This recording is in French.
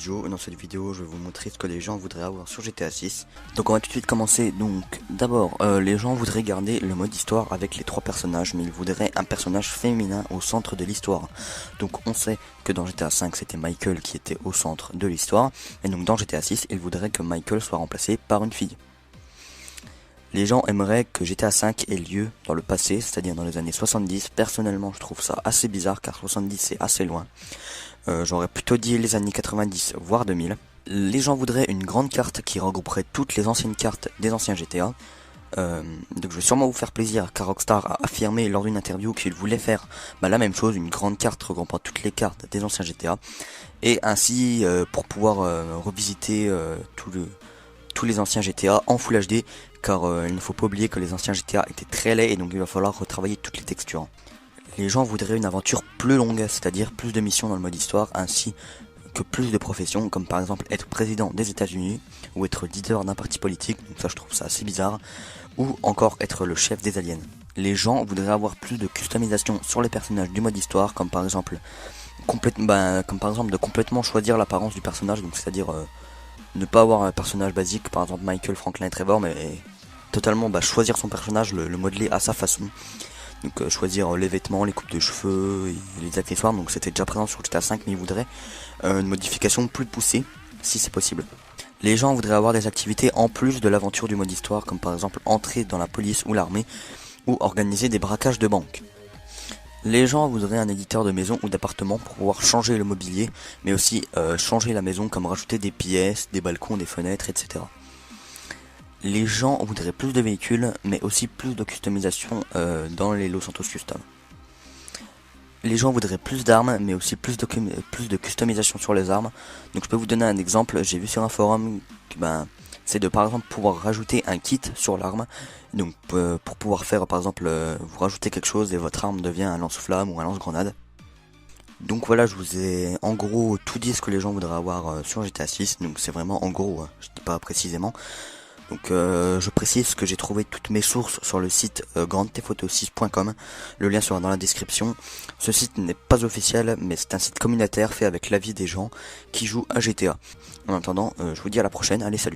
Joe. Dans cette vidéo, je vais vous montrer ce que les gens voudraient avoir sur GTA 6. Donc on va tout de suite commencer. Donc d'abord, les gens voudraient garder le mode histoire avec les 3 personnages, mais ils voudraient un personnage féminin au centre de l'histoire. Donc on sait que dans GTA 5 c'était Michael qui était au centre de l'histoire, et donc dans GTA 6 ils voudraient que Michael soit remplacé par une fille. Les gens aimeraient que GTA 5 ait lieu dans le passé, c'est-à-dire dans les années 70. Personnellement, je trouve ça assez bizarre car 70 c'est assez loin. J'aurais plutôt dit les années 90 voire 2000. Les gens voudraient une grande carte qui regrouperait toutes les anciennes cartes des anciens GTA. Donc je vais sûrement vous faire plaisir car Rockstar a affirmé lors d'une interview qu'il voulait faire la même chose, une grande carte regroupant toutes les cartes des anciens GTA. Et ainsi pour pouvoir revisiter tous les anciens GTA en Full HD, car il ne faut pas oublier que les anciens GTA étaient très laids et donc il va falloir retravailler toutes les textures. Les gens voudraient une aventure plus longue, c'est-à-dire plus de missions dans le mode histoire, ainsi que plus de professions, comme par exemple être président des États-Unis ou être leader d'un parti politique, donc ça je trouve ça assez bizarre, ou encore être le chef des aliens. Les gens voudraient avoir plus de customisation sur les personnages du mode histoire, comme par exemple de complètement choisir l'apparence du personnage, donc c'est-à-dire ne pas avoir un personnage basique, par exemple Michael, Franklin et Trevor, mais totalement choisir son personnage, le modeler à sa façon. Donc choisir les vêtements, les coupes de cheveux et les accessoires, donc c'était déjà présent sur GTA 5, mais ils voudraient une modification plus poussée, si c'est possible. Les gens voudraient avoir des activités en plus de l'aventure du mode histoire, comme par exemple entrer dans la police ou l'armée, ou organiser des braquages de banque. Les gens voudraient un éditeur de maison ou d'appartement pour pouvoir changer le mobilier, mais aussi changer la maison, comme rajouter des pièces, des balcons, des fenêtres, etc. Les gens voudraient plus de véhicules, mais aussi plus de customisation dans les Los Santos Custom. Les gens voudraient plus d'armes, mais aussi plus de customisation sur les armes. Donc je peux vous donner un exemple, j'ai vu sur un forum que c'est de par exemple pouvoir rajouter un kit sur l'arme. Donc pour pouvoir faire par exemple, vous rajoutez quelque chose et votre arme devient un lance-flamme ou un lance-grenade. Donc voilà, je vous ai en gros tout dit ce que les gens voudraient avoir sur GTA 6. Donc c'est vraiment en gros, je dis pas précisément. Donc je précise que j'ai trouvé toutes mes sources sur le site grandtheft6.com. Le lien sera dans la description. Ce site n'est pas officiel, mais c'est un site communautaire fait avec l'avis des gens qui jouent à GTA. En attendant, je vous dis à la prochaine. Allez, salut.